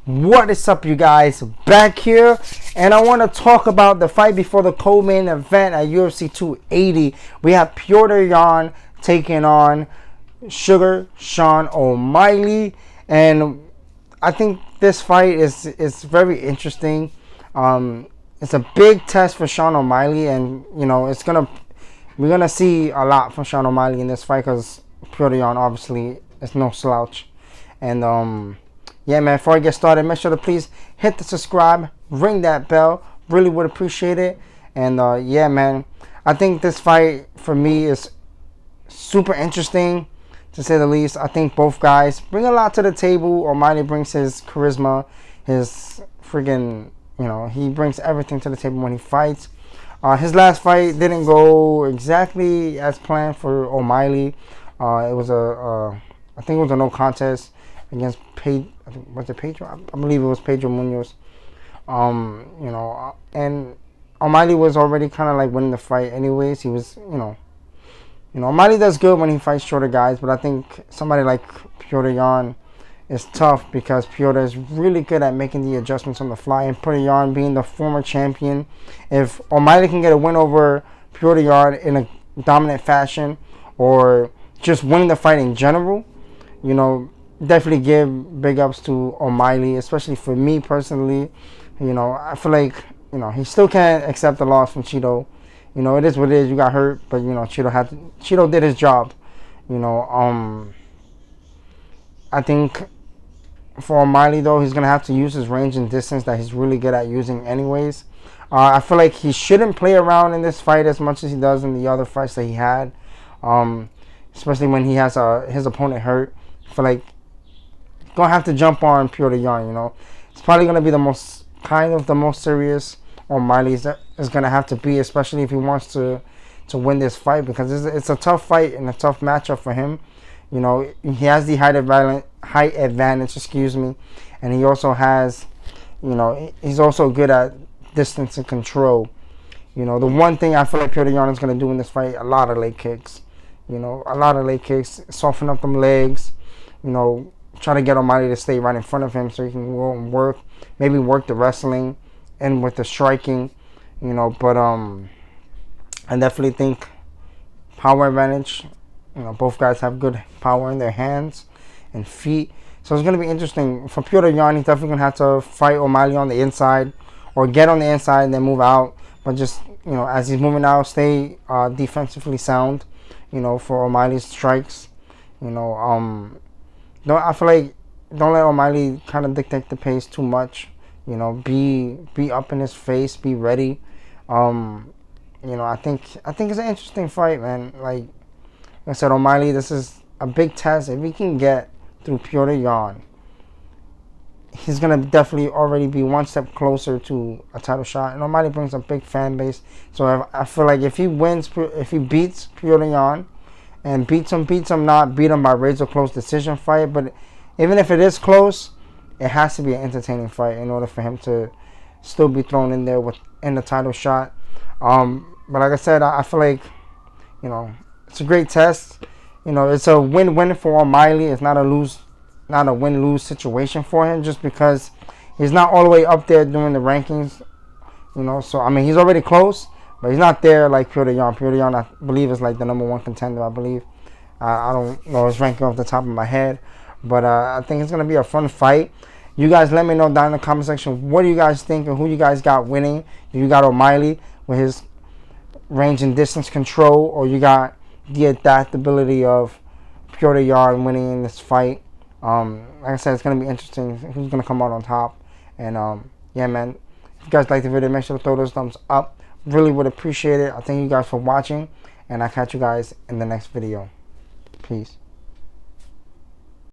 What is up, you guys? Back here, and I want to talk about the fight before the co-main event at UFC 280. We have Petr Yan taking on Sugar Sean O'Malley, and I think this fight is very interesting. It's a big test for Sean O'Malley, and we're gonna see a lot from Sean O'Malley in this fight because Petr Yan obviously is no slouch, and yeah, man, before I get started, make sure to please hit the subscribe, ring that bell. Really would appreciate it. And yeah, man, I think this fight for me is super interesting, to say the least. I think both guys bring a lot to the table. O'Malley brings his charisma, his friggin', he brings everything to the table when he fights. His last fight didn't go exactly as planned for O'Malley. It was I think it was a no contest against Pedro? I believe it was Pedro Munoz. And O'Malley was already kind of like winning the fight anyways. He was, O'Malley does good when he fights shorter guys, but I think somebody like Petr Yan is tough because Petr is really good at making the adjustments on the fly. And Petr Yan being the former champion, if O'Malley can get a win over Petr Yan in a dominant fashion or just winning the fight in general, definitely give big ups to O'Malley, especially for me personally. I feel like, he still can't accept the loss from Cheeto. It is what it is. You got hurt, but, Cheeto did his job. I think for O'Malley, though, he's going to have to use his range and distance that he's really good at using anyways. I feel like he shouldn't play around in this fight as much as he does in the other fights that he had, especially when he has his opponent hurt. I feel like gonna have to jump on Petr Yan. It's probably gonna be the most serious O'Malley is gonna have to be, especially if he wants to win this fight, because it's a tough fight and a tough matchup for him. He has the height advantage, excuse me, and he also has, he's also good at distance and control. The one thing I feel like Petr Yan is gonna do in this fight, a lot of leg kicks. Soften up them legs. Try to get O'Malley to stay right in front of him so he can go and maybe work the wrestling and with the striking, but I definitely think power advantage. Both guys have good power in their hands and feet, so it's going to be interesting. For Petr Yan, he's definitely going to have to fight O'Malley on the inside or get on the inside and then move out, but just, as he's moving out, stay defensively sound, for O'Malley's strikes. I feel like don't let O'Malley kind of dictate the pace too much. Be up in his face, be ready. I think it's an interesting fight, man. Like I said, O'Malley, this is a big test. If he can get through Petr Yan, he's gonna definitely already be one step closer to a title shot. And O'Malley brings a big fan base, so I feel like if he beats Petr Yan, and beats him, not beat him by razor close decision fight, but even if it is close, it has to be an entertaining fight in order for him to still be thrown in there in the title shot. But like I said, I feel like, it's a great test. It's a win-win for O'Malley. It's not a win-lose situation for him, just because he's not all the way up there doing the rankings. So I mean, he's already close, but he's not there like Petr Yan. Petr Yan, I believe, is like the #1 contender, I believe. I don't know his ranking off the top of my head, but I think it's going to be a fun fight. You guys let me know down in the comment section, what do you guys think and who you guys got winning? Do you got O'Malley with his range and distance control, or you got the adaptability of Petr Yan winning in this fight? Like I said, it's going to be interesting who's going to come out on top. And yeah, man, if you guys like the video, make sure to throw those thumbs up. Really would appreciate it. I thank you guys for watching, and I'll catch you guys in the next video. Peace.